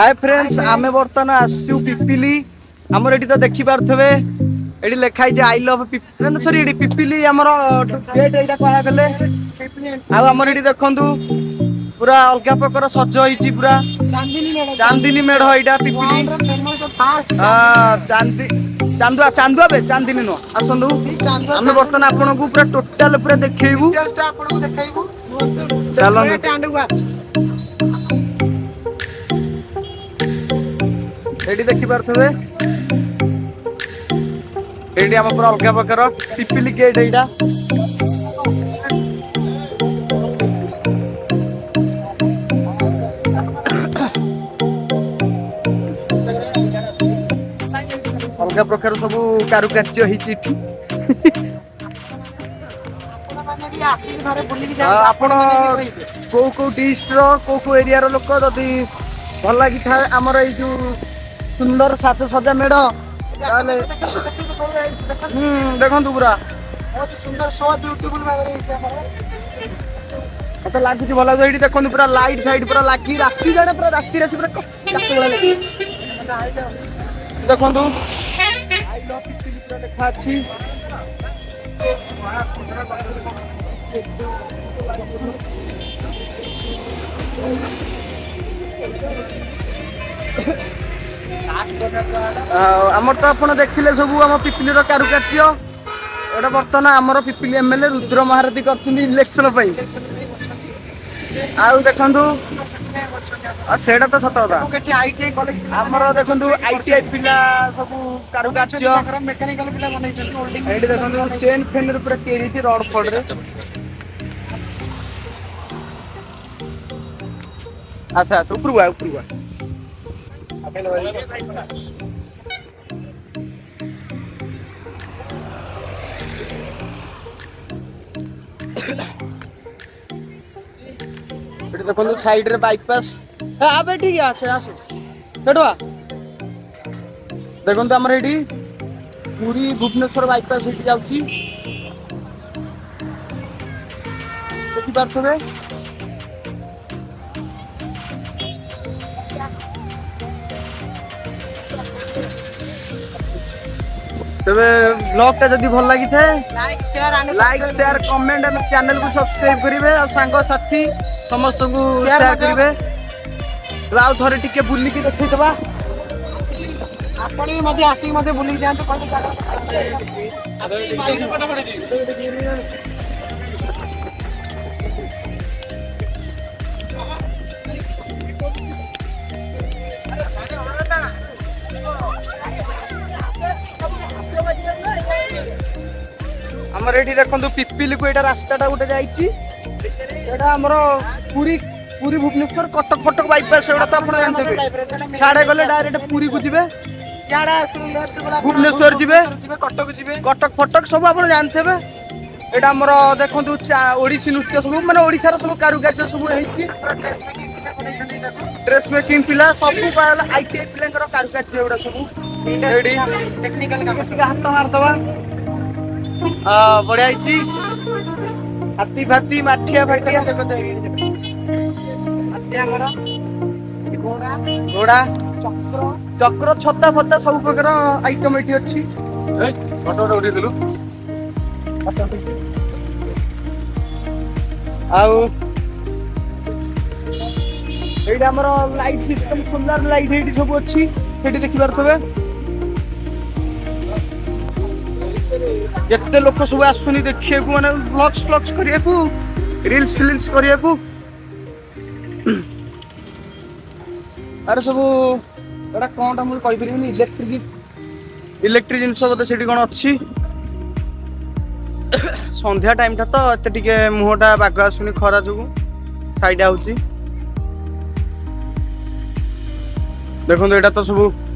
Hi friends आमे बर्तमान आसु पिपिली हमर एटी तो देखि पारथबे एटी लिखाई जे आई लव पिपिली सॉरी एटी पिपिली हमर गेट एटा कहा गले आ हमर एटी देखंतु पूरा अलगा प्रकार सज होईची पूरा चांदनी मेढ एटा पिपिली चांदी चांदुआ चांदुआ बे चांदनी नो आसंदु हमें बर्तमान आपन को पूरा टोटल पूरा देखैबू चलो एटी देखि पारथबे एटी हम पूरा अलगा प्रकार पिपिली गेट एटा अलगा प्रकार सब कारुकार्य हिची आपण को डिस्ट्रिक्ट रो को एरिया रो लोक जदि भल लागि थाए हमर ए जो सुंदर साज सजा मेढ ताले देखंतु पूरा बहुत सुंदर सो ब्यूटीफुल भाबरे हिची हमर मत लागुची भला जो एठी देखंतु पूरा लाइट साइड पूरा लागी राती जाडे पूरा राती रे पूरा काट वाला लागी देखंतु आई लव पिपिली पूरा देखा अछि आमर तो आप देखिले सब आम पिपिली कारुकार्य एटा बर्तमान आमर पिपिली एमएलए रुद्र महारथी कर इलेक्शन आउ देखु सेटा तो सत कथा आमर देखु आईटीआई पिला सब कारुकार्य मेकानिकल पिला बनैछथि देखु चेन फेन पूरा केरी रड फड रे अच्छा अच्छा ऊपर हुआ देखो साइड रे बाईपास आबे ठीक है आसे आसे केडवा देखो हमर एडी पूरी भुवनेश्वर बाईपास एटी जाउची देखि पारथबे तबे ब्लॉग ता जदी भल लागि थे लाइक शेयर कमेंट हम चैनल को सब्सक्राइब करिवे और संग साथी समस्त को शेयर करिवे राव थरे टिके बुल्ली की देखै दबा आपण भी मधे आसी मधे बुल्ली जान तो कोन हमर एठी देखंतु पिपिली को एटा रास्ताटा उठे जाईची एटा हमर पूरी पूरी भुवनेश्वर कटक कटक बाईपास एटा तो आपण जानते छाड़े गले डायरेक्ट पूरी को जिवे याडा भुवनेश्वर जिवे कटक फटक सब आपण जानते एटा हमर देखंतु ओडिसी नृत्य सब माने ओडिसा रो सब कारुकार्य सब हेची ड्रेस मेकिंग पिला सब पाला आईटीआई पिलांकर कारुकार्य एटा सब एडी टेक्निकल काम हाथ मार दवा बढ़िया हाथी फाती माठिया फाटिया घोड़ा चक्र छता फता सब प्रकार आइटम एटी अछि फोटो उठी दिलु आउ एटा हमर light system solar light eighty सब अछि एटी देखि पारथबे केते लोक सब आसुनी देखिए को माने व्लॉग्स व्लॉग्स करिया को रील्स फिल्म्स करिया को अरे सब एटा कोनटा मु कहि परिबिनी इलेक्ट्रिक जिंस बते सेठी कोन अछि संध्या टाइम था तो एते टिके मुहटा बाग आसुनी खरा जुगु साइड आउची देखो एटा तो सब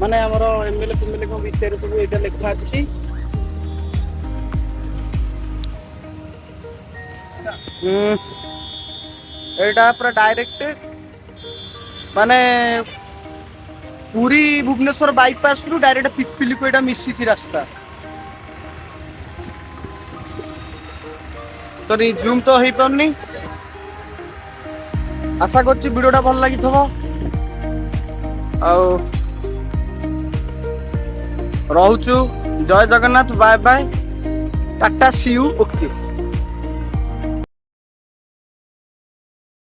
माने हमर एमएलए को विषय रे सब एटा लिखा अछि एटा पूरा डायरेक्ट माने पूरी भुवनेश्वर बाईपास रु डायरेक्ट पिपिली को एटा मिसी रास्ता तो जूम तो हो पारनी आशा करछि वीडियोटा भल लागिथबो आउ रहूचु जय Jagannath bye bye tata see you okay.